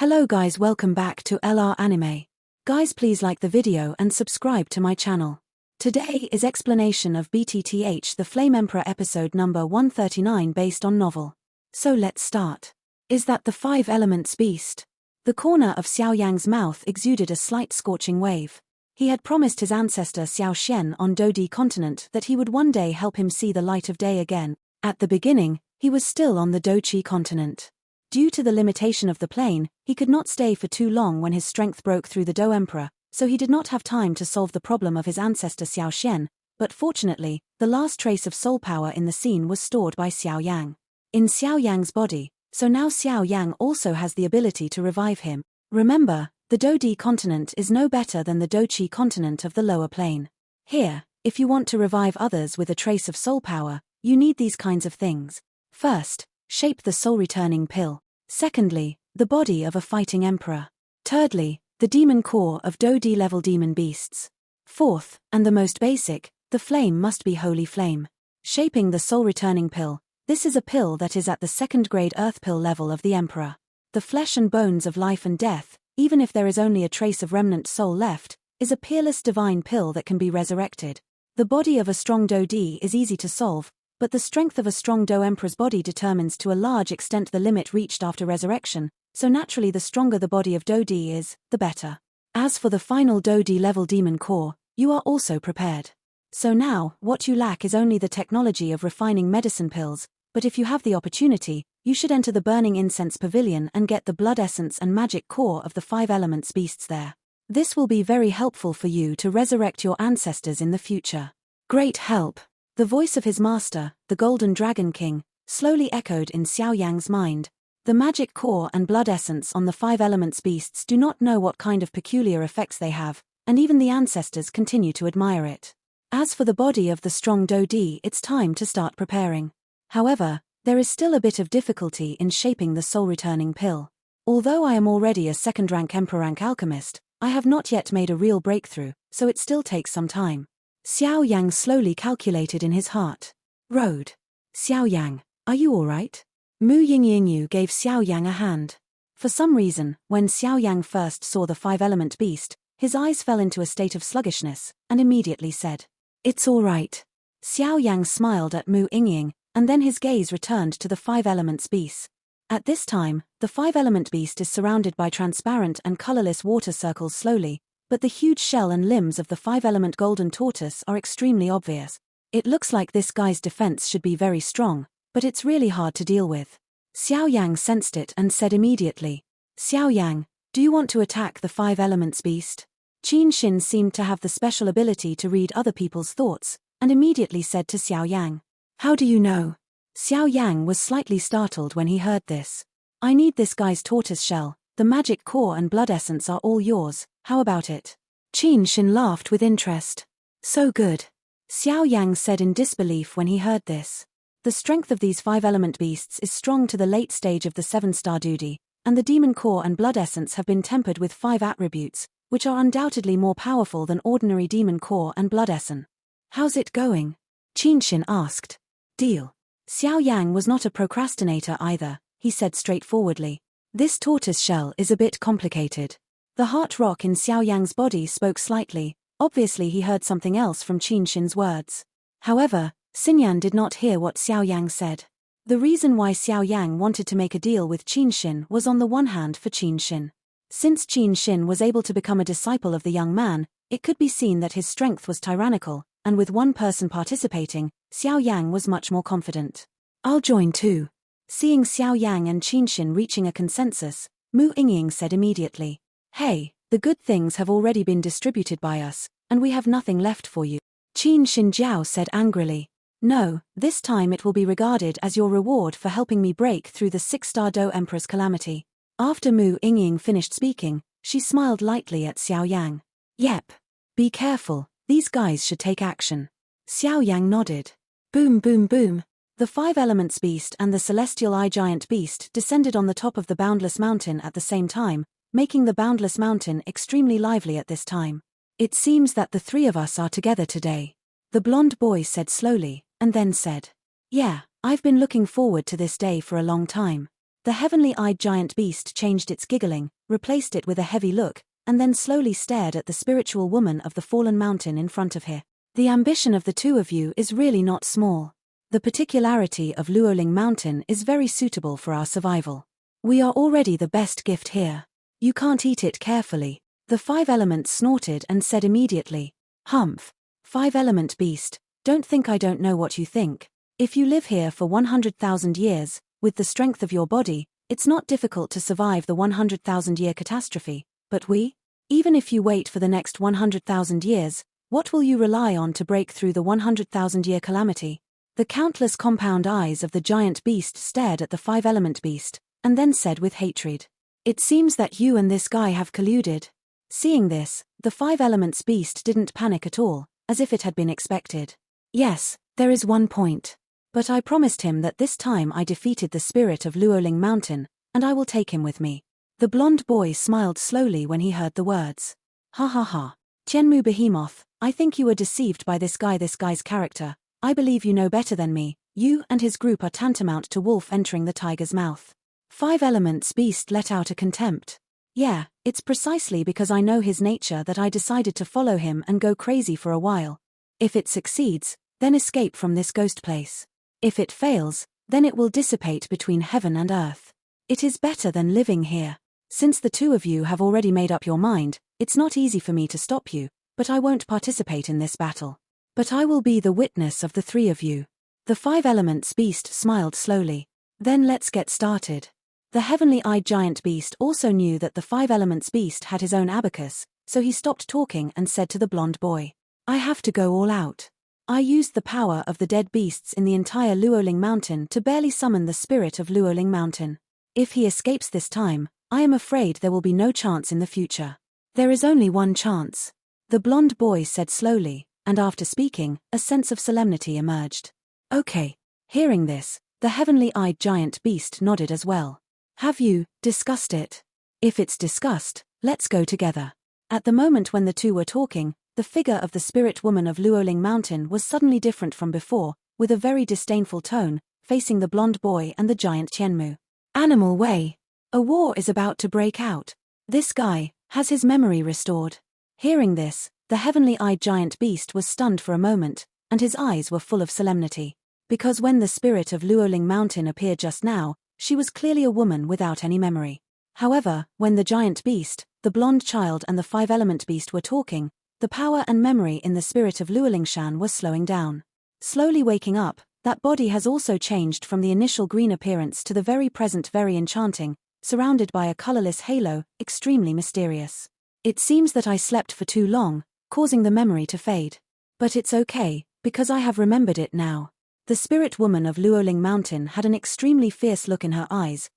Hello guys, welcome back to LR Anime. Guys, please like the video and subscribe to my channel. Today is explanation of BTTH The Flame Emperor episode number 139 based on novel. So let's start. Is that the 5 elements beast? The corner of Xiao Yang's mouth exuded a slight scorching wave. He had promised his ancestor Xiao Xian on Dodi continent that he would one day help him see the light of day again. At the beginning, he was still on the Doqi continent. Due to the limitation of the plane, he could not stay for too long when his strength broke through the Do Emperor, so he did not have time to solve the problem of his ancestor Xiao Xian, but fortunately, the last trace of soul power in the scene was stored by Xiao Yang in Xiao Yang's body, so now Xiao Yang also has the ability to revive him. Remember, the Dodi continent is no better than the Doqi continent of the lower plane. Here, if you want to revive others with a trace of soul power, you need these kinds of things. First, shape the soul-returning pill. Secondly, the body of a fighting emperor. Thirdly, the demon core of Dodi-level demon beasts. Fourth, and the most basic, the flame must be holy flame. Shaping the soul-returning pill. This is a pill that is at the second-grade earth pill level of the emperor. The flesh and bones of life and death, even if there is only a trace of remnant soul left, is a peerless divine pill that can be resurrected. The body of a strong Dodi is easy to solve, but the strength of a strong Do Emperor's body determines to a large extent the limit reached after resurrection, so naturally the stronger the body of Dodi is, the better. As for the final Dodi level demon core, you are also prepared. So now, what you lack is only the technology of refining medicine pills, but if you have the opportunity, you should enter the Burning Incense Pavilion and get the blood essence and magic core of the 5 elements beasts there. This will be very helpful for you to resurrect your ancestors in the future. Great help! The voice of his master, the Golden Dragon King, slowly echoed in Xiao Yang's mind. The magic core and blood essence on the 5 elements beasts do not know what kind of peculiar effects they have, and even the ancestors continue to admire it. As for the body of the strong Dodi, it's time to start preparing. However, there is still a bit of difficulty in shaping the soul-returning pill. Although I am already a second-rank Emperor rank alchemist, I have not yet made a real breakthrough, so it still takes some time. Xiao Yang slowly calculated in his heart. Road. Xiao Yang, are you alright? Mu Yingyingyu gave Xiao Yang a hand. For some reason, when Xiao Yang first saw the 5-element beast, his eyes fell into a state of sluggishness, and immediately said, "It's alright." Xiao Yang smiled at Mu Yingying, and then his gaze returned to the 5 elements beast. At this time, the 5-element beast is surrounded by transparent and colorless water circles slowly, but the huge shell and limbs of the 5-element golden tortoise are extremely obvious. It looks like this guy's defense should be very strong, but it's really hard to deal with. Xiao Yang sensed it and said immediately, "Xiao Yang, do you want to attack the 5 elements beast?" Qin Xin seemed to have the special ability to read other people's thoughts, and immediately said to Xiao Yang, "How do you know?" Xiao Yang was slightly startled when he heard this. "I need this guy's tortoise shell. The magic core and blood essence are all yours, how about it?" Qin Xin laughed with interest. "So good." Xiao Yang said in disbelief when he heard this. The strength of these 5-element beasts is strong to the late stage of the 7-star Dodi, and the demon core and blood essence have been tempered with 5 attributes, which are undoubtedly more powerful than ordinary demon core and blood essence. "How's it going?" Qin Xin asked. "Deal." Xiao Yang was not a procrastinator either, he said straightforwardly. "This tortoise shell is a bit complicated." The heart rock in Xiao Yang's body spoke slightly. Obviously he heard something else from Qin Xin's words. However, Xinyan did not hear what Xiao Yang said. The reason why Xiao Yang wanted to make a deal with Qin Xin was on the one hand for Qin Xin. Since Qin Xin was able to become a disciple of the young man, it could be seen that his strength was tyrannical, and with one person participating, Xiao Yang was much more confident. "I'll join too." Seeing Xiao Yang and Qin Xin reaching a consensus, Mu Yingying said immediately, "Hey, the good things have already been distributed by us, and we have nothing left for you." Qin Xin Jiao said angrily, "No, this time it will be regarded as your reward for helping me break through the 6-star Do Emperor's calamity." After Mu Yingying finished speaking, she smiled lightly at Xiao Yang. "Yep. Be careful, these guys should take action." Xiao Yang nodded. Boom boom boom. The 5 elements beast and the celestial eye giant beast descended on the top of the boundless mountain at the same time, making the boundless mountain extremely lively at this time. "It seems that the 3 of us are together today," the blonde boy said slowly, and then said, "Yeah, I've been looking forward to this day for a long time." The heavenly-eyed giant beast changed its giggling, replaced it with a heavy look, and then slowly stared at the spiritual woman of the fallen mountain in front of her. The ambition of the two of you is really not small. The particularity of Luoling Mountain is very suitable for our survival. We are already the best gift here. You can't eat it carefully. The five elements snorted and said immediately, "Humph. Five-element beast, don't think I don't know what you think. If you live here for 100,000 years, with the strength of your body, it's not difficult to survive the 100,000-year catastrophe, but we? Even if you wait for the next 100,000 years, what will you rely on to break through the 100,000-year calamity?" The countless compound eyes of the giant beast stared at the five-element beast, and then said with hatred, "It seems that you and this guy have colluded." Seeing this, the five-elements beast didn't panic at all, as if it had been expected. "Yes, there is one point. But I promised him that this time I defeated the spirit of Luoling Mountain, and I will take him with me." The blonde boy smiled slowly when he heard the words. "Ha ha ha. Tianmu Behemoth, I think you were deceived by this guy's character. I believe you know better than me. You and his group are tantamount to wolf entering the tiger's mouth." Five Elements Beast let out a contempt. "Yeah, it's precisely because I know his nature that I decided to follow him and go crazy for a while. If it succeeds, then escape from this ghost place. If it fails, then it will dissipate between heaven and earth. It is better than living here. Since the two of you have already made up your mind, it's not easy for me to stop you, but I won't participate in this battle. But I will be the witness of the three of you." The Five Elements Beast smiled slowly. "Then let's get started." The heavenly-eyed giant beast also knew that the Five Elements Beast had his own abacus, so he stopped talking and said to the blonde boy, "I have to go all out. I used the power of the dead beasts in the entire Luoling Mountain to barely summon the spirit of Luoling Mountain. If he escapes this time, I am afraid there will be no chance in the future. There is only one chance," the blonde boy said slowly, and after speaking, a sense of solemnity emerged. "Okay." Hearing this, the heavenly-eyed giant beast nodded as well. "Have you discussed it? If it's discussed, let's go together." At the moment when the two were talking, the figure of the spirit woman of Luoling Mountain was suddenly different from before, with a very disdainful tone, facing the blonde boy and the giant Tianmu. "Animal way. A war is about to break out. This guy has his memory restored." Hearing this, the heavenly-eyed giant beast was stunned for a moment, and his eyes were full of solemnity. Because when the spirit of Luoling Mountain appeared just now, she was clearly a woman without any memory. However, when the giant beast, the blonde child and the five-element beast were talking, the power and memory in the spirit of Luolingshan was slowing down. Slowly waking up, that body has also changed from the initial green appearance to the very present very enchanting, surrounded by a colorless halo, extremely mysterious. "It seems that I slept for too long, causing the memory to fade. But it's okay, because I have remembered it now." The spirit woman of Luoling Mountain had an extremely fierce look in her eyes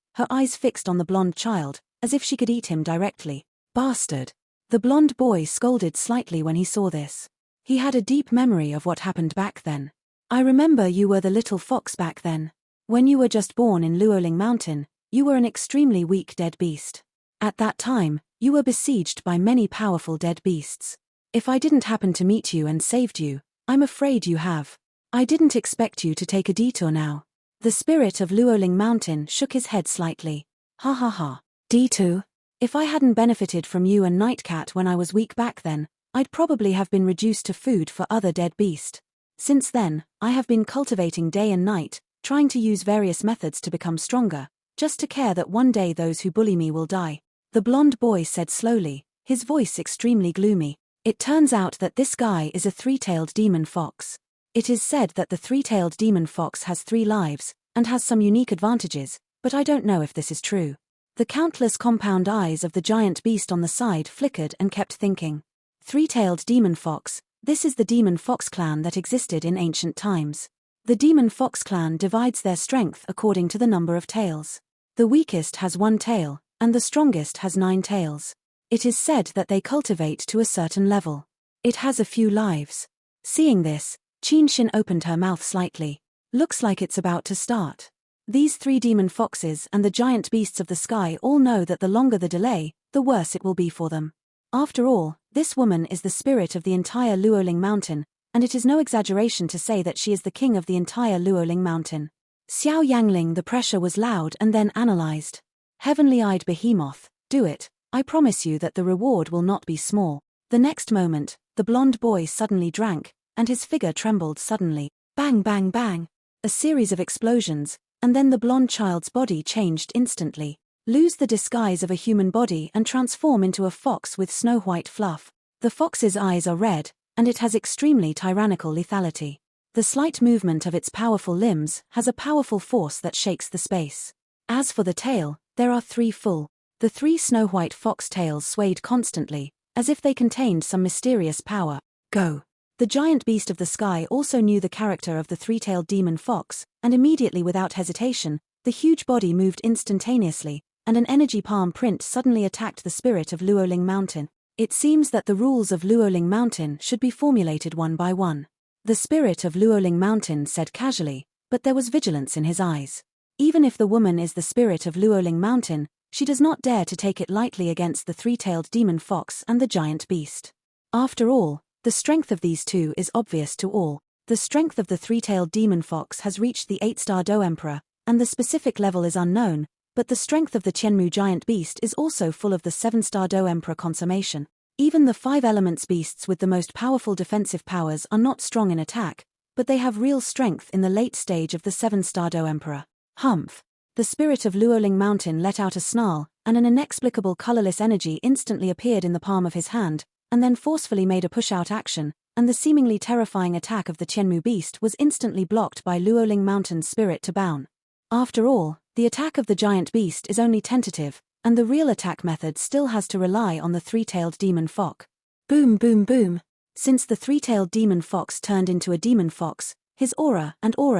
fixed on the blonde child, as if she could eat him directly. "Bastard." The blonde boy scolded slightly when he saw this. He had a deep memory of what happened back then. "I remember you were the little fox back then. When you were just born in Luoling Mountain, you were an extremely weak dead beast. At that time, you were besieged by many powerful dead beasts. If I didn't happen to meet you and saved you, I'm afraid you have. I didn't expect you to take a detour now." The spirit of Luoling Mountain shook his head slightly. "Ha ha ha. Detour? If I hadn't benefited from you and Nightcat when I was weak back then, I'd probably have been reduced to food for other dead beast. Since then, I have been cultivating day and night, trying to use various methods to become stronger, just to care that one day those who bully me will die." The blonde boy said slowly, his voice extremely gloomy. "It turns out that this guy is a three-tailed demon fox. It is said that the three-tailed demon fox has 3 lives, and has some unique advantages, but I don't know if this is true." The countless compound eyes of the giant beast on the side flickered and kept thinking. Three-tailed demon fox, this is the demon fox clan that existed in ancient times. The demon fox clan divides their strength according to the number of tails. The weakest has 1 tail, and the strongest has 9 tails. It is said that they cultivate to a certain level. It has a few lives. Seeing this, Qinshin opened her mouth slightly. "Looks like it's about to start." These 3 demon foxes and the giant beasts of the sky all know that the longer the delay, the worse it will be for them. After all, this woman is the spirit of the entire Luoling Mountain, and it is no exaggeration to say that she is the king of the entire Luoling Mountain. Xiao Yangling, the pressure was loud and then analyzed. Heavenly-eyed behemoth, do it, I promise you that the reward will not be small. The next moment, the blonde boy suddenly drank, and his figure trembled suddenly. Bang bang bang. A series of explosions, and then the blonde child's body changed instantly. Lose the disguise of a human body and transform into a fox with snow-white fluff. The fox's eyes are red, and it has extremely tyrannical lethality. The slight movement of its powerful limbs has a powerful force that shakes the space. As for the tail, there are three full. The three snow-white fox tails swayed constantly, as if they contained some mysterious power. Go! The giant beast of the sky also knew the character of the three-tailed demon fox, and immediately without hesitation, the huge body moved instantaneously, and an energy palm print suddenly attacked the spirit of Luoling Mountain. It seems that the rules of Luoling Mountain should be formulated one by one. The spirit of Luoling Mountain said casually, but there was vigilance in his eyes. Even if the woman is the spirit of Luoling Mountain, she does not dare to take it lightly against the three-tailed demon fox and the giant beast. After all, the strength of these two is obvious to all. The strength of the three-tailed demon fox has reached the 8-star Do Emperor, and the specific level is unknown, but the strength of the Qianmu giant beast is also full of the 7-star Do Emperor consummation. Even the 5 elements beasts with the most powerful defensive powers are not strong in attack, but they have real strength in the late stage of the 7-star Do Emperor. Humph! The spirit of Luoling Mountain let out a snarl, and an inexplicable colorless energy instantly appeared in the palm of his hand, and then forcefully made a push-out action, and the seemingly terrifying attack of the Qianmu beast was instantly blocked by Luoling Mountain's spirit to Baun. After all, the attack of the giant beast is only tentative, and the real attack method still has to rely on the three-tailed demon fox. Boom boom boom. Since the three-tailed demon fox turned into a demon fox, his aura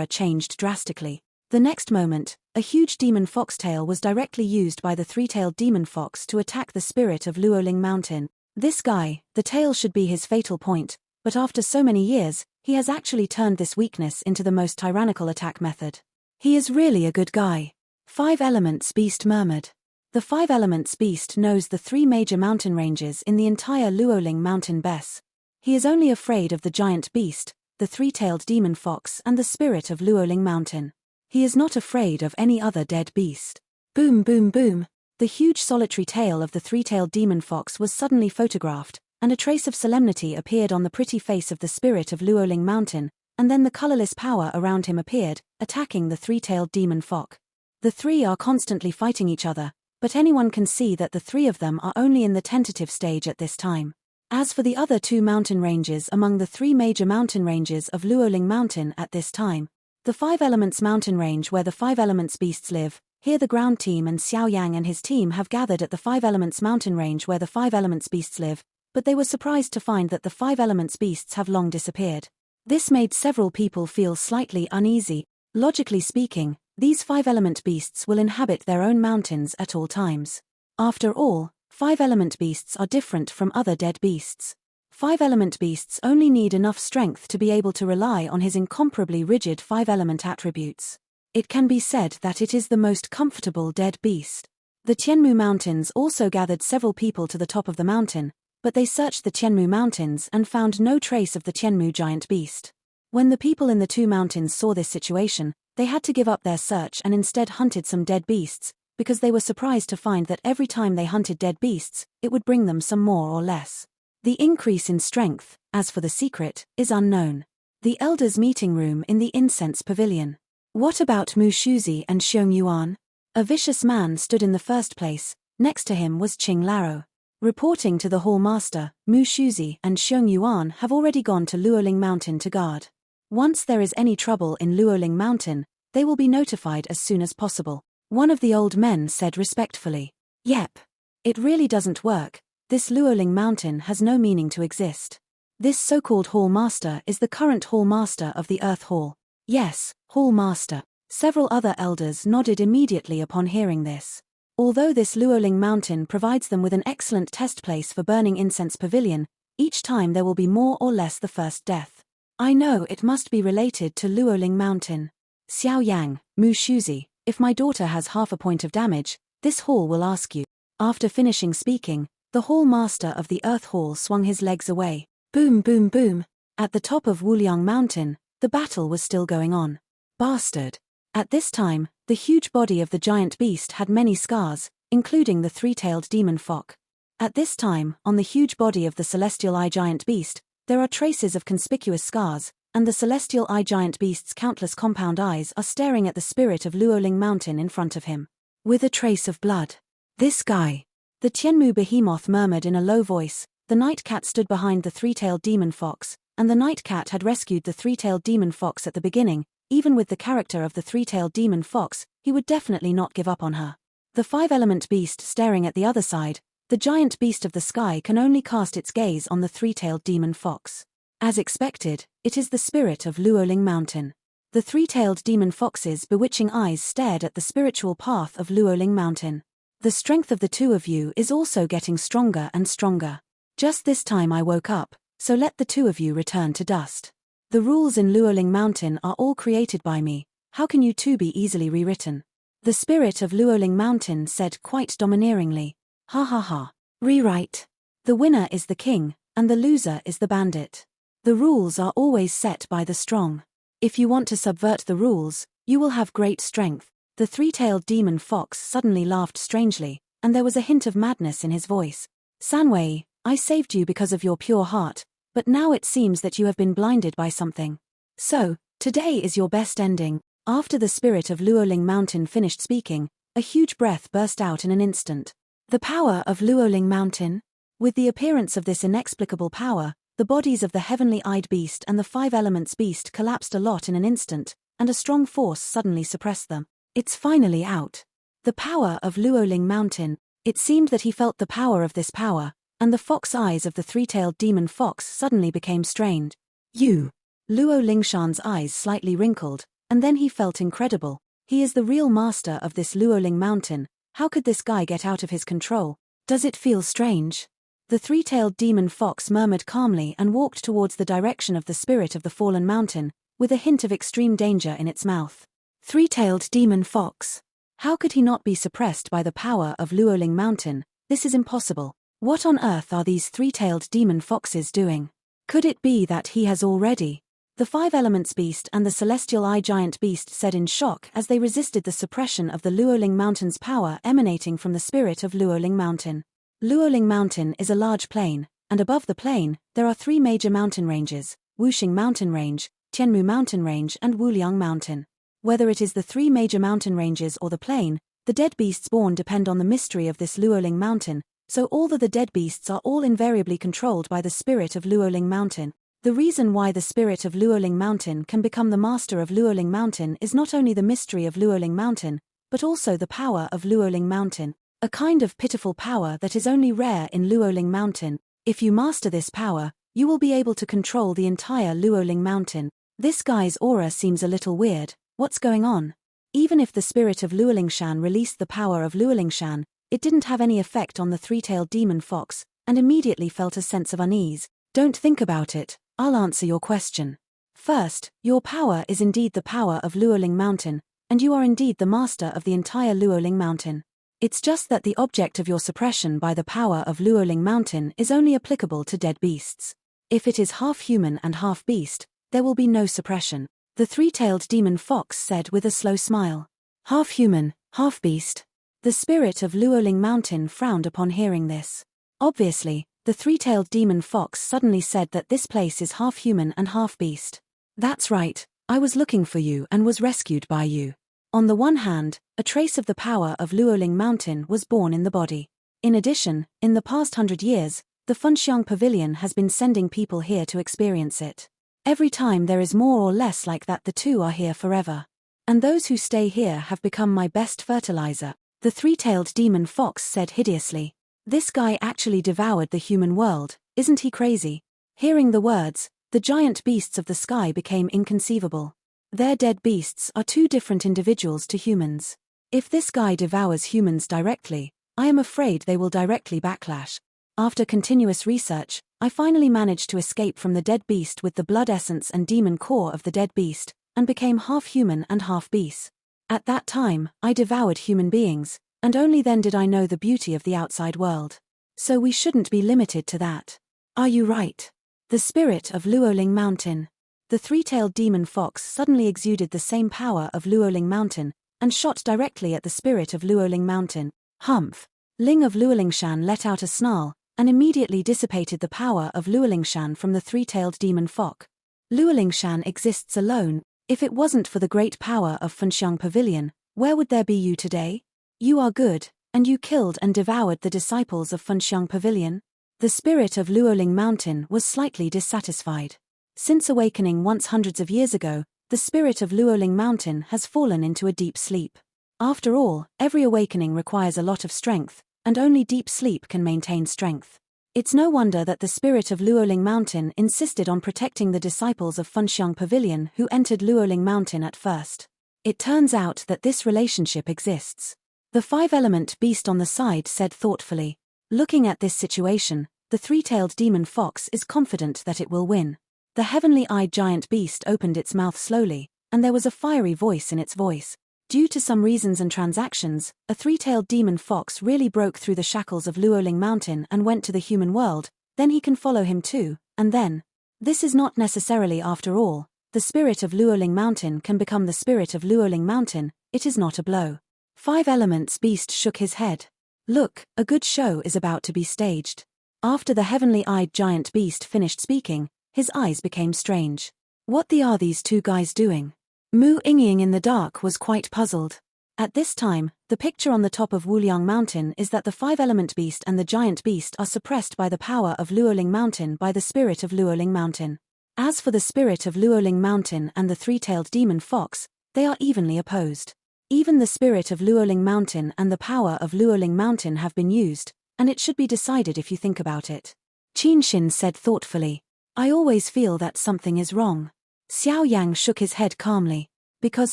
changed drastically. The next moment, a huge demon foxtail was directly used by the three-tailed demon fox to attack the spirit of Luoling Mountain. This guy, the tail should be his fatal point, but after so many years, he has actually turned this weakness into the most tyrannical attack method. He is really a good guy. 5 Elements Beast murmured. The 5 Elements Beast knows the 3 major mountain ranges in the entire Luoling Mountain base. He is only afraid of the giant beast, the three-tailed demon fox and the spirit of Luoling Mountain. He is not afraid of any other dead beast. Boom boom boom. The huge solitary tail of the three-tailed demon fox was suddenly photographed, and a trace of solemnity appeared on the pretty face of the spirit of Luoling Mountain, and then the colorless power around him appeared, attacking the three-tailed demon fox. The 3 are constantly fighting each other, but anyone can see that the 3 of them are only in the tentative stage at this time. As for the other 2 mountain ranges among the 3 major mountain ranges of Luoling Mountain at this time, the 5 Elements Mountain Range where the 5 Elements Beasts live, here the ground team and Xiao Yang and his team have gathered at the 5 Elements Mountain Range where the 5 Elements Beasts live, but they were surprised to find that the 5 Elements Beasts have long disappeared. This made several people feel slightly uneasy. Logically speaking, these 5 element beasts will inhabit their own mountains at all times. After all, 5 element beasts are different from other dead beasts. 5 element beasts only need enough strength to be able to rely on his incomparably rigid 5 element attributes. It can be said that it is the most comfortable dead beast. The Qianmu Mountains also gathered several people to the top of the mountain, but they searched the Qianmu Mountains and found no trace of the Qianmu giant beast. When the people in the 2 mountains saw this situation, they had to give up their search and instead hunted some dead beasts, because they were surprised to find that every time they hunted dead beasts, it would bring them some more or less. The increase in strength, as for the secret, is unknown. The elders' meeting room in the incense pavilion. What about Mu Shuzi and Xiong Yuan? A vicious man stood in the first place. Next to him was Qing Laro. Reporting to the hall master, Mu Shuzi and Xiong Yuan have already gone to Luoling Mountain to guard. Once there is any trouble in Luoling Mountain, they will be notified as soon as possible. One of the old men said respectfully. Yep. It really doesn't work. This Luoling Mountain has no meaning to exist. This so-called hall master is the current hall master of the Earth Hall. Yes, hall master. Several other elders nodded immediately upon hearing this. Although this Luoling Mountain provides them with an excellent test place for burning incense pavilion, each time there will be more or less the first death. I know it must be related to Luoling Mountain. Xiao Yang, Mu Shuzi, if my daughter has half a point of damage, this hall will ask you. After finishing speaking, the hall master of the Earth Hall swung his legs away. Boom boom boom. At the top of Wuliang Mountain, the battle was still going on. Bastard. At this time, the huge body of the giant beast had many scars, including the three-tailed demon fox. At this time, on the huge body of the celestial eye giant beast, there are traces of conspicuous scars, and the celestial eye giant beast's countless compound eyes are staring at the spirit of Luoling Mountain in front of him. With a trace of blood. This guy. The Tianmu behemoth murmured in a low voice. The night cat stood behind the three-tailed demon fox, and the night cat had rescued the three-tailed demon fox at the beginning. Even with the character of the three-tailed demon fox, he would definitely not give up on her. The five-element beast staring at the other side, the giant beast of the sky can only cast its gaze on the three-tailed demon fox. As expected, it is the spirit of Luoling Mountain. The three-tailed demon fox's bewitching eyes stared at the spiritual path of Luoling Mountain. The strength of the two of you is also getting stronger and stronger. Just this time I woke up, so let the two of you return to dust. The rules in Luoling Mountain are all created by me, how can you two be easily rewritten? The spirit of Luoling Mountain said quite domineeringly. Ha ha ha. Rewrite. The winner is the king, and the loser is the bandit. The rules are always set by the strong. If you want to subvert the rules, you will have great strength. The three-tailed demon fox suddenly laughed strangely, and there was a hint of madness in his voice. Sanwei, I saved you because of your pure heart, but now it seems that you have been blinded by something. So, today is your best ending. After the spirit of Luoling Mountain finished speaking, a huge breath burst out in an instant. The power of Luoling Mountain? With the appearance of this inexplicable power, the bodies of the heavenly-eyed beast and the five elements beast collapsed a lot in an instant, and a strong force suddenly suppressed them. It's finally out. The power of Luoling Mountain. It seemed that he felt the power of this power, and the fox eyes of the three-tailed demon fox suddenly became strained. You. Luo Lingshan's eyes slightly wrinkled, and then he felt incredible. He is the real master of this Luoling Mountain. How could this guy get out of his control? Does it feel strange? The three-tailed demon fox murmured calmly and walked towards the direction of the spirit of the fallen mountain, with a hint of extreme danger in its mouth. Three-tailed demon fox. How could he not be suppressed by the power of Luoling Mountain? This is impossible. What on earth are these three-tailed demon foxes doing? Could it be that he has already? The five elements beast and the celestial eye giant beast said in shock as they resisted the suppression of the Luoling Mountain's power emanating from the spirit of Luoling Mountain. Luoling Mountain is a large plain, and above the plain, there are three major mountain ranges: Wuxing Mountain Range, Tianmu Mountain Range and Wuliang Mountain. Whether it is the three major mountain ranges or the plain, the dead beasts born depend on the mystery of this Luoling Mountain, so all the dead beasts are all invariably controlled by the spirit of Luoling Mountain. The reason why the spirit of Luoling Mountain can become the master of Luoling Mountain is not only the mystery of Luoling Mountain, but also the power of Luoling Mountain, a kind of pitiful power that is only rare in Luoling Mountain. If you master this power, you will be able to control the entire Luoling Mountain. This guy's aura seems a little weird. What's going on? Even if the spirit of Luolingshan released the power of Luolingshan, it didn't have any effect on the three-tailed demon fox, and immediately felt a sense of unease. Don't think about it, I'll answer your question. First, your power is indeed the power of Luoling Mountain, and you are indeed the master of the entire Luoling Mountain. It's just that the object of your suppression by the power of Luoling Mountain is only applicable to dead beasts. If it is half human and half beast, there will be no suppression. The three-tailed demon fox said with a slow smile. Half human, half beast. The spirit of Luoling Mountain frowned upon hearing this. Obviously, the three-tailed demon fox suddenly said that this place is half human and half beast. That's right, I was looking for you and was rescued by you. On the one hand, a trace of the power of Luoling Mountain was born in the body. In addition, in the past 100 years, the Funxiang Pavilion has been sending people here to experience it. Every time there is more or less like that, the two are here forever. And those who stay here have become my best fertilizer, the three-tailed demon fox said hideously. This guy actually devoured the human world, isn't he crazy? Hearing the words, the giant beasts of the sky became inconceivable. Their dead beasts are two different individuals to humans. If this guy devours humans directly, I am afraid they will directly backlash. After continuous research, I finally managed to escape from the dead beast with the blood essence and demon core of the dead beast, and became half human and half beast. At that time, I devoured human beings, and only then did I know the beauty of the outside world. So we shouldn't be limited to that. Are you right? The spirit of Luoling Mountain. The The three-tailed demon fox suddenly exuded the same power of Luoling Mountain, and shot directly at the spirit of Luoling Mountain. Humph! Ling of Luolingshan let out a snarl, and immediately dissipated the power of Luolingshan from the three-tailed demon fox. Luolingshan exists alone. If it wasn't for the great power of Fenxiang Pavilion, where would there be you today? You are good, and you killed and devoured the disciples of Fenxiang Pavilion? The spirit of Luoling Mountain was slightly dissatisfied. Since awakening once hundreds of years ago, the spirit of Luoling Mountain has fallen into a deep sleep. After all, every awakening requires a lot of strength, and only deep sleep can maintain strength. It's no wonder that the spirit of Luoling Mountain insisted on protecting the disciples of Fenxiang Pavilion who entered Luoling Mountain at first. It turns out that this relationship exists. The five-element beast on the side said thoughtfully. Looking at this situation, the three-tailed demon fox is confident that it will win. The heavenly-eyed giant beast opened its mouth slowly, and there was a fiery voice in its voice. Due to some reasons and transactions, a three-tailed demon fox really broke through the shackles of Luoling Mountain and went to the human world. Then he can follow him too, and then. This is not necessarily after all. The spirit of Luoling Mountain can become the spirit of Luoling Mountain. It is not a blow. Five Elements beast shook his head. Look, a good show is about to be staged. After the heavenly-eyed giant beast finished speaking, his eyes became strange. What are these two guys doing? Mu Yingying in the dark was quite puzzled. At this time, the picture on the top of Wuliang Mountain is that the five-element beast and the giant beast are suppressed by the power of Luoling Mountain by the spirit of Luoling Mountain. As for the spirit of Luoling Mountain and the three-tailed demon fox, they are evenly opposed. Even the spirit of Luoling Mountain and the power of Luoling Mountain have been used, and it should be decided if you think about it. Qin Xin said thoughtfully. I always feel that something is wrong. Xiao Yang shook his head calmly. Because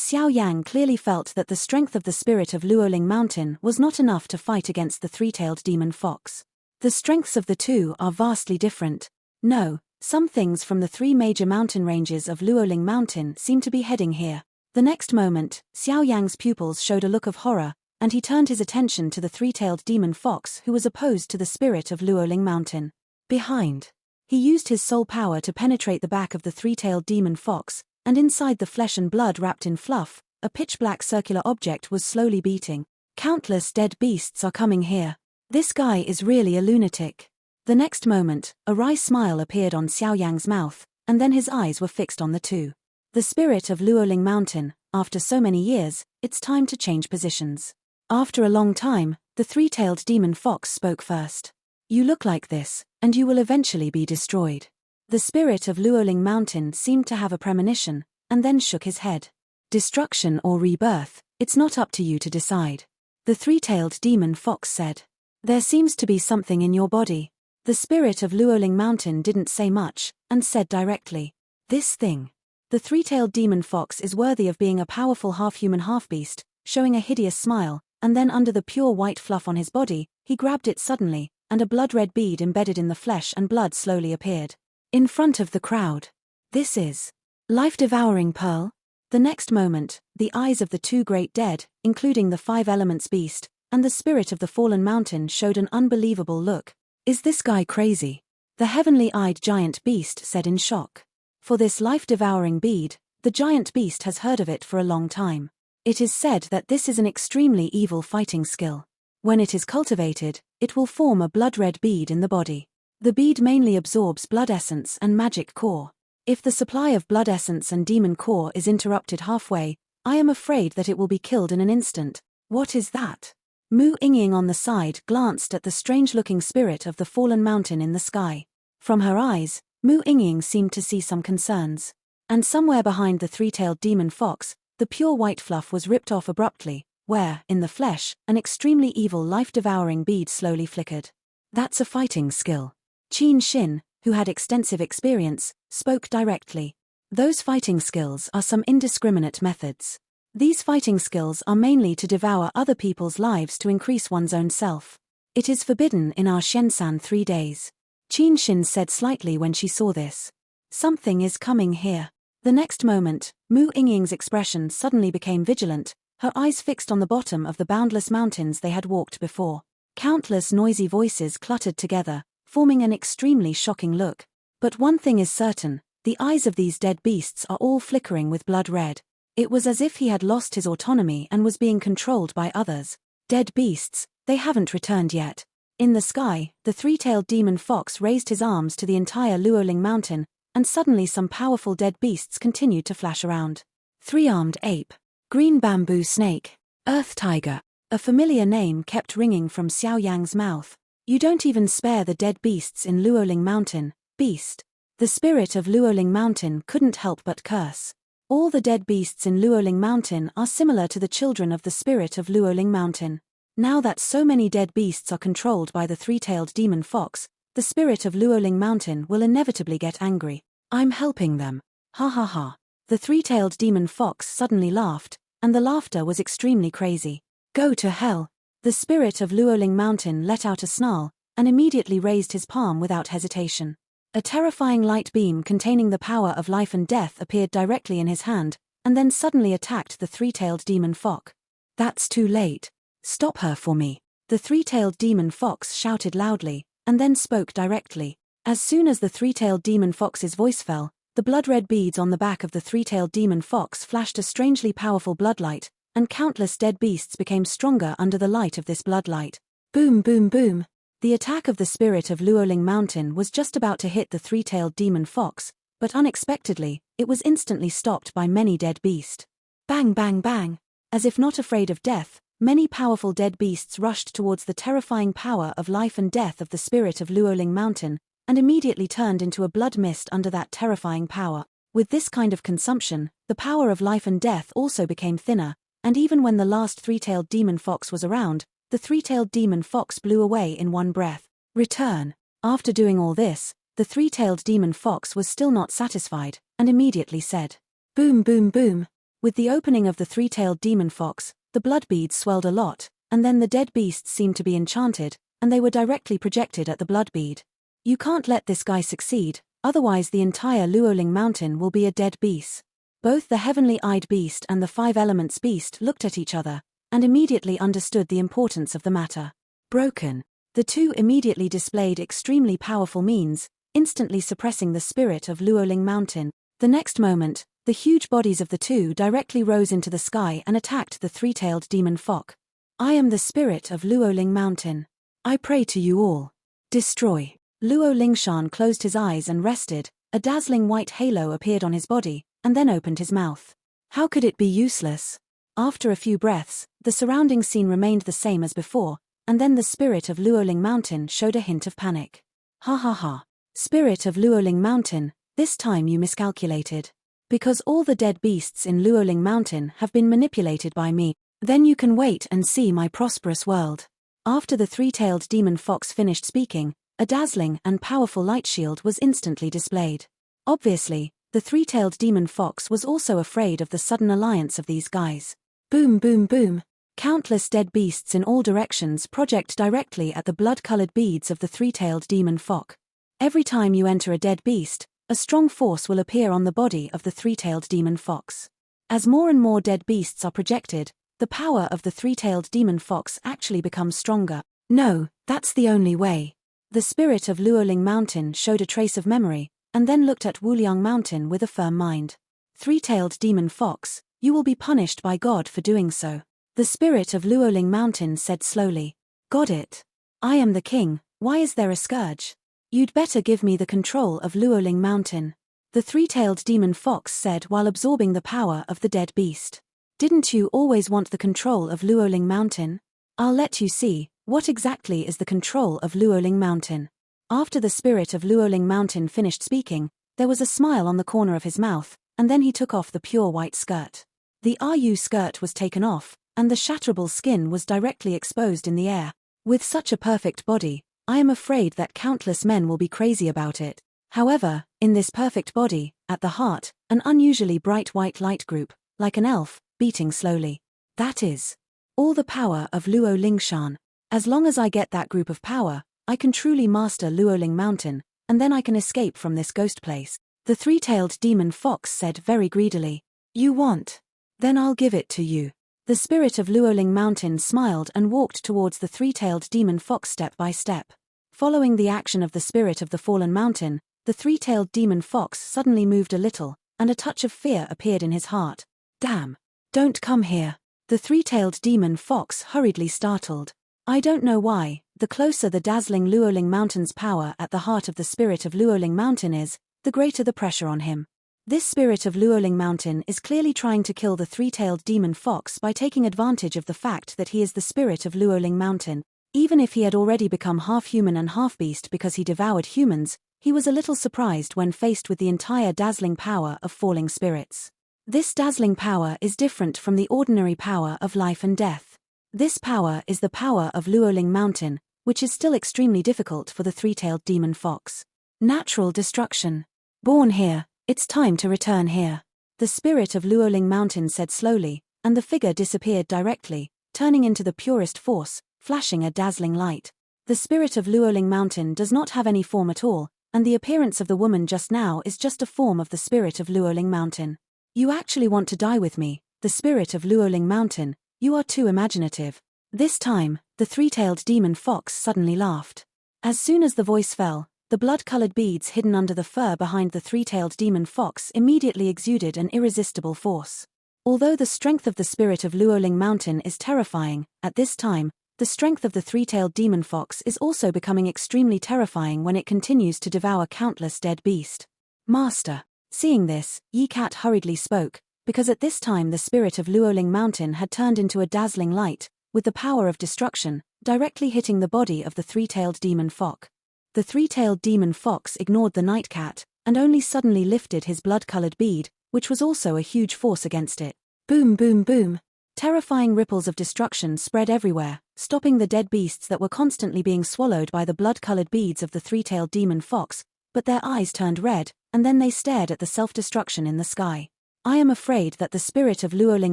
Xiao Yang clearly felt that the strength of the spirit of Luoling Mountain was not enough to fight against the three-tailed demon fox. The strengths of the two are vastly different. No, some things from the three major mountain ranges of Luoling Mountain seem to be heading here. The next moment, Xiao Yang's pupils showed a look of horror, and he turned his attention to the three-tailed demon fox who was opposed to the spirit of Luoling Mountain. Behind. He used his soul power to penetrate the back of the three-tailed demon fox, and inside the flesh and blood wrapped in fluff, a pitch-black circular object was slowly beating. Countless dead beasts are coming here. This guy is really a lunatic. The next moment, a wry smile appeared on Xiao Yang's mouth, and then his eyes were fixed on the two. The spirit of Luoling Mountain, after so many years, it's time to change positions. After a long time, the three-tailed demon fox spoke first. You look like this, and you will eventually be destroyed. The spirit of Luoling Mountain seemed to have a premonition, and then shook his head. Destruction or rebirth, it's not up to you to decide. The three-tailed demon fox said. There seems to be something in your body. The spirit of Luoling Mountain didn't say much, and said directly. This thing. The three-tailed demon fox is worthy of being a powerful half-human half-beast, showing a hideous smile, and then under the pure white fluff on his body, he grabbed it suddenly, and a blood-red bead embedded in the flesh and blood slowly appeared. In front of the crowd. This is life-devouring pearl. The next moment, the eyes of the two great dead, including the five elements beast, and the spirit of the fallen mountain showed an unbelievable look. Is this guy crazy? The heavenly-eyed giant beast said in shock. For this life-devouring bead, the giant beast has heard of it for a long time. It is said that this is an extremely evil fighting skill. When it is cultivated, it will form a blood-red bead in the body. The bead mainly absorbs blood essence and magic core. If the supply of blood essence and demon core is interrupted halfway, I am afraid that it will be killed in an instant. What is that? Mu Yingying on the side glanced at the strange-looking spirit of the fallen mountain in the sky. From her eyes, Mu Yingying seemed to see some concerns. And somewhere behind the three-tailed demon fox, the pure white fluff was ripped off abruptly, where, in the flesh, an extremely evil life-devouring bead slowly flickered. That's a fighting skill. Qin Xin, who had extensive experience, spoke directly. Those fighting skills are some indiscriminate methods. These fighting skills are mainly to devour other people's lives to increase one's own self. It is forbidden in our Shenzhen 3 days. Qin Xin said slightly when she saw this. Something is coming here. The next moment, Mu Yingying's expression suddenly became vigilant, her eyes fixed on the bottom of the boundless mountains they had walked before. Countless noisy voices cluttered together, forming an extremely shocking look. But one thing is certain, The eyes of these dead beasts are all flickering with blood red. It was as if he had lost his autonomy and was being controlled by others. Dead beasts, they haven't returned yet. In the sky, the three-tailed demon fox raised his arms to the entire Luoling Mountain, and suddenly some powerful dead beasts continued to flash around. Three-armed ape, green bamboo snake, earth tiger. A familiar name kept ringing from Xiao Yan's mouth. You don't even spare the dead beasts in Luoling Mountain, beast. The spirit of Luoling Mountain couldn't help but curse. All the dead beasts in Luoling Mountain are similar to the children of the spirit of Luoling Mountain. Now that so many dead beasts are controlled by the three-tailed demon fox, the spirit of Luoling Mountain will inevitably get angry. I'm helping them. Ha ha ha. The three-tailed demon fox suddenly laughed, and the laughter was extremely crazy. Go to hell. The spirit of Luoling Mountain let out a snarl, and immediately raised his palm without hesitation. A terrifying light beam containing the power of life and death appeared directly in his hand, and then suddenly attacked the three-tailed demon fox. That's too late. Stop her for me. The three-tailed demon fox shouted loudly, and then spoke directly. As soon as the three-tailed demon fox's voice fell, the blood-red beads on the back of the three-tailed demon fox flashed a strangely powerful bloodlight, and countless dead beasts became stronger under the light of this bloodlight. Boom boom boom. The attack of the spirit of Luoling Mountain was just about to hit the three-tailed demon fox, but unexpectedly, it was instantly stopped by many dead beasts. Bang bang bang. As if not afraid of death, many powerful dead beasts rushed towards the terrifying power of life and death of the spirit of Luoling Mountain, and immediately turned into a blood mist under that terrifying power. With this kind of consumption, the power of life and death also became thinner, and even when the last three-tailed demon fox was around, the three-tailed demon fox blew away in one breath. Return. After doing all this, the three-tailed demon fox was still not satisfied, and immediately said, boom boom boom. With the opening of the three-tailed demon fox, the blood beads swelled a lot, and then the dead beasts seemed to be enchanted, and they were directly projected at the blood bead. You can't let this guy succeed, otherwise the entire Luoling Mountain will be a dead beast. Both the heavenly-eyed beast and the five elements beast looked at each other, and immediately understood the importance of the matter. Broken. The two immediately displayed extremely powerful means, instantly suppressing the spirit of Luoling Mountain. The next moment, the huge bodies of the two directly rose into the sky and attacked the three-tailed demon fox. I am the spirit of Luoling Mountain. I pray to you all. Destroy. Luo Lingshan closed his eyes and rested. A dazzling white halo appeared on his body, and then opened his mouth. How could it be useless? After a few breaths, the surrounding scene remained the same as before, and then the spirit of Luoling Mountain showed a hint of panic. Ha ha ha. Spirit of Luoling Mountain, this time you miscalculated. Because all the dead beasts in Luoling Mountain have been manipulated by me, then you can wait and see my prosperous world. After the three-tailed demon fox finished speaking, a dazzling and powerful light shield was instantly displayed. Obviously, the three-tailed demon fox was also afraid of the sudden alliance of these guys. Boom boom boom. Countless dead beasts in all directions project directly at the blood-colored beads of the three-tailed demon fox. Every time you enter a dead beast, a strong force will appear on the body of the three-tailed demon fox. As more and more dead beasts are projected, the power of the three-tailed demon fox actually becomes stronger. No, that's the only way. The spirit of Luoling Mountain showed a trace of memory, and then looked at Wuliang Mountain with a firm mind. Three-tailed demon fox, you will be punished by God for doing so. The spirit of Luoling Mountain said slowly. Got it. I am the king, why is there a scourge? You'd better give me the control of Luoling Mountain. The three-tailed demon fox said while absorbing the power of the dead beast. Didn't you always want the control of Luoling Mountain? I'll let you see. What exactly is the control of Luoling Mountain? After the spirit of Luoling Mountain finished speaking, there was a smile on the corner of his mouth, and then he took off the pure white skirt. The RU skirt was taken off, and the shatterable skin was directly exposed in the air. With such a perfect body, I am afraid that countless men will be crazy about it. However, in this perfect body, at the heart, an unusually bright white light group, like an elf, beating slowly. That is all the power of Luo Lingshan. As long as I get that group of power, I can truly master Luoling Mountain, and then I can escape from this ghost place. The three-tailed demon fox said very greedily. You want? Then I'll give it to you. The spirit of Luoling Mountain smiled and walked towards the three-tailed demon fox step by step. Following the action of the spirit of the fallen mountain, the three-tailed demon fox suddenly moved a little, and a touch of fear appeared in his heart. Damn! Don't come here! The three-tailed demon fox hurriedly startled. I don't know why, the closer the dazzling Luoling Mountain's power at the heart of the spirit of Luoling Mountain is, the greater the pressure on him. This spirit of Luoling Mountain is clearly trying to kill the three-tailed demon fox by taking advantage of the fact that he is the spirit of Luoling Mountain. Even if he had already become half-human and half-beast because he devoured humans, he was a little surprised when faced with the entire dazzling power of falling spirits. This dazzling power is different from the ordinary power of life and death. This power is the power of Luoling Mountain, which is still extremely difficult for the three-tailed demon fox. Natural destruction. Born here, it's time to return here. The spirit of Luoling Mountain said slowly, and the figure disappeared directly, turning into the purest force, flashing a dazzling light. The spirit of Luoling Mountain does not have any form at all, and the appearance of the woman just now is just a form of the spirit of Luoling Mountain. You actually want to die with me, the spirit of Luoling Mountain. You are too imaginative. This time, the three-tailed demon fox suddenly laughed. As soon as the voice fell, the blood-colored beads hidden under the fur behind the three-tailed demon fox immediately exuded an irresistible force. Although the strength of the spirit of Luoling Mountain is terrifying, at this time, the strength of the three-tailed demon fox is also becoming extremely terrifying when it continues to devour countless dead beasts. Master. Seeing this, Yi Cat hurriedly spoke, because at this time the spirit of Luoling Mountain had turned into a dazzling light, with the power of destruction, directly hitting the body of the three-tailed demon fox. The three-tailed demon fox ignored the night cat, and only suddenly lifted his blood-colored bead, which was also a huge force against it. Boom boom boom! Terrifying ripples of destruction spread everywhere, stopping the dead beasts that were constantly being swallowed by the blood-colored beads of the three-tailed demon fox, but their eyes turned red, and then they stared at the self-destruction in the sky. I am afraid that the spirit of Luoling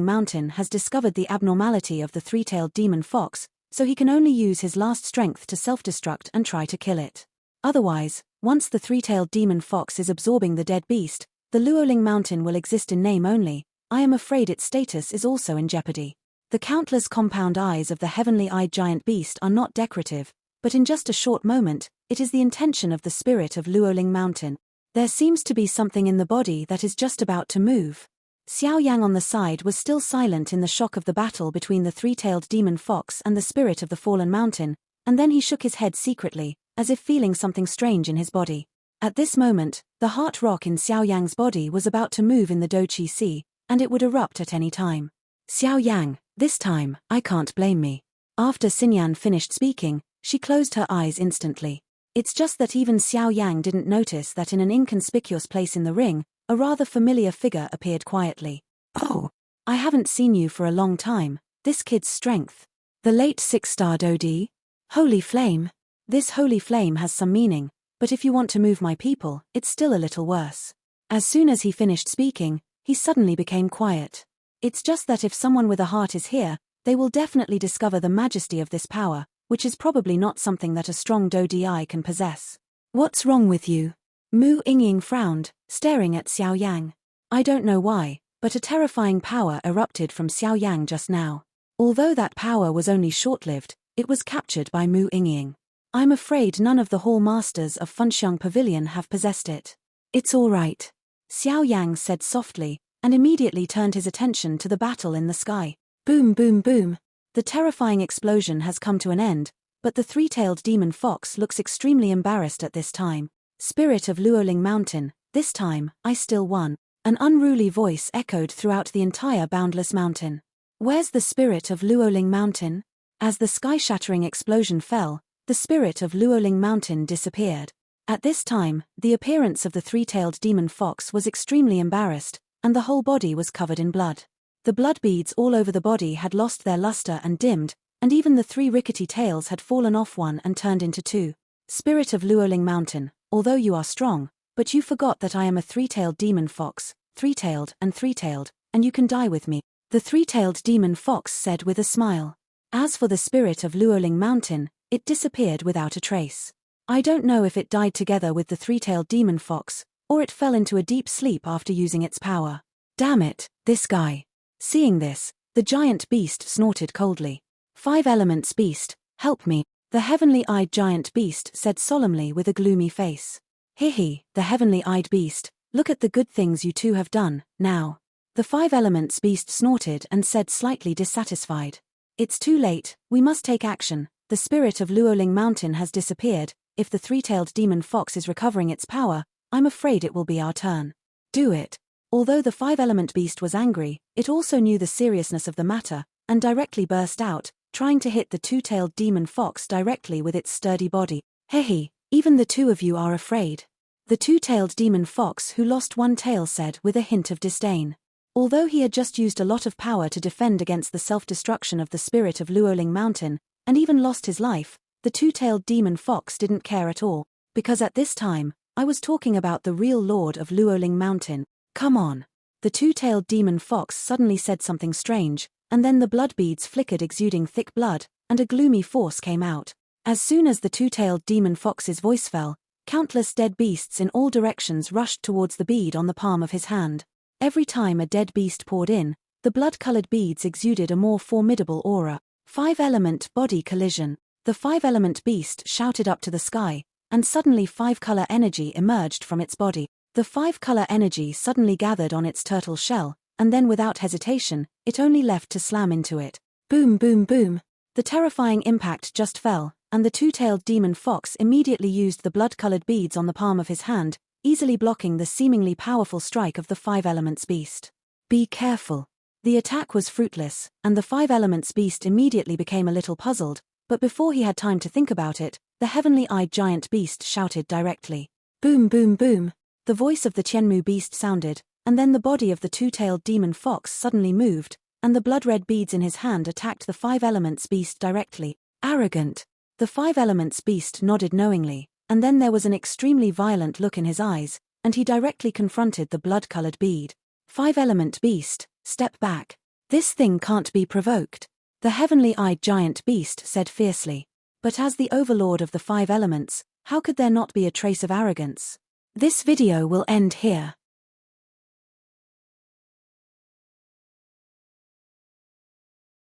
Mountain has discovered the abnormality of the three-tailed demon fox, so he can only use his last strength to self-destruct and try to kill it. Otherwise, once the three-tailed demon fox is absorbing the dead beast, the Luoling Mountain will exist in name only. I am afraid its status is also in jeopardy. The countless compound eyes of the heavenly-eyed giant beast are not decorative, but in just a short moment, it is the intention of the spirit of Luoling Mountain. There seems to be something in the body that is just about to move. Xiao Yang on the side was still silent in the shock of the battle between the three-tailed demon fox and the spirit of the fallen mountain, and then he shook his head secretly, as if feeling something strange in his body. At this moment, the heart rock in Xiao Yang's body was about to move in the Doqi Sea, and it would erupt at any time. Xiao Yang, this time, I can't blame me. After Xinyan finished speaking, she closed her eyes instantly. It's just that even Xiao Yang didn't notice that in an inconspicuous place in the ring, a rather familiar figure appeared quietly. Oh, I haven't seen you for a long time. This kid's strength. The late 6-star Dodi? Holy flame. This holy flame has some meaning, but if you want to move my people, it's still a little worse. As soon as he finished speaking, he suddenly became quiet. It's just that if someone with a heart is here, they will definitely discover the majesty of this power, which is probably not something that a strong Dodi can possess. What's wrong with you? Mu Yingying frowned, staring at Xiao Yang. I don't know why, but a terrifying power erupted from Xiao Yang just now. Although that power was only short-lived, it was captured by Mu Yingying. I'm afraid none of the Hall Masters of Funxiang Pavilion have possessed it. It's all right. Xiao Yang said softly, and immediately turned his attention to the battle in the sky. Boom boom boom. The terrifying explosion has come to an end, but the three-tailed demon fox looks extremely embarrassed at this time. Spirit of Luoling Mountain, this time, I still won. An unruly voice echoed throughout the entire boundless mountain. Where's the spirit of Luoling Mountain? As the sky-shattering explosion fell, the spirit of Luoling Mountain disappeared. At this time, the appearance of the three-tailed demon fox was extremely embarrassed, and the whole body was covered in blood. The blood beads all over the body had lost their luster and dimmed, and even the 3 rickety tails had fallen off one and turned into 2. Spirit of Luoling Mountain, although you are strong, but you forgot that I am a 3-tailed demon fox, 3-tailed, and you can die with me, the 3-tailed demon fox said with a smile. As for the spirit of Luoling Mountain, it disappeared without a trace. I don't know if it died together with the 3-tailed demon fox, or it fell into a deep sleep after using its power. Damn it, this guy. Seeing this, the giant beast snorted coldly. 5 elements beast, help me, the heavenly-eyed giant beast said solemnly with a gloomy face. Hihi, the heavenly-eyed beast, look at the good things you two have done, now. The five elements beast snorted and said slightly dissatisfied. It's too late, we must take action, the spirit of Luoling Mountain has disappeared, if the three-tailed demon fox is recovering its power, I'm afraid it will be our turn. Do it. Although the five-element beast was angry, it also knew the seriousness of the matter, and directly burst out, trying to hit the two-tailed demon fox directly with its sturdy body. Hehe, even the two of you are afraid. The two-tailed demon fox who lost one tail said with a hint of disdain. Although he had just used a lot of power to defend against the self-destruction of the spirit of Luoling Mountain, and even lost his life, the two-tailed demon fox didn't care at all, because at this time, I was talking about the real lord of Luoling Mountain. Come on. The two-tailed demon fox suddenly said something strange, and then the blood beads flickered exuding thick blood, and a gloomy force came out. As soon as the two-tailed demon fox's voice fell, countless dead beasts in all directions rushed towards the bead on the palm of his hand. Every time a dead beast poured in, the blood-colored beads exuded a more formidable aura. Five-element body collision. The five-element beast shouted up to the sky, and suddenly five-color energy emerged from its body. The five-color energy suddenly gathered on its turtle shell, and then without hesitation, it only left to slam into it. Boom boom boom. The terrifying impact just fell, and the two-tailed demon fox immediately used the blood-colored beads on the palm of his hand, easily blocking the seemingly powerful strike of the five elements beast. Be careful. The attack was fruitless, and the five elements beast immediately became a little puzzled, but before he had time to think about it, the heavenly-eyed giant beast shouted directly. Boom boom boom. The voice of the Tianmu beast sounded, and then the body of the two-tailed demon fox suddenly moved, and the blood-red beads in his hand attacked the five elements beast directly. Arrogant. The five elements beast nodded knowingly, and then there was an extremely violent look in his eyes, and he directly confronted the blood-colored bead. Five-element beast, step back. This thing can't be provoked. The heavenly-eyed giant beast said fiercely. But as the overlord of the five elements, how could there not be a trace of arrogance? This video will end here.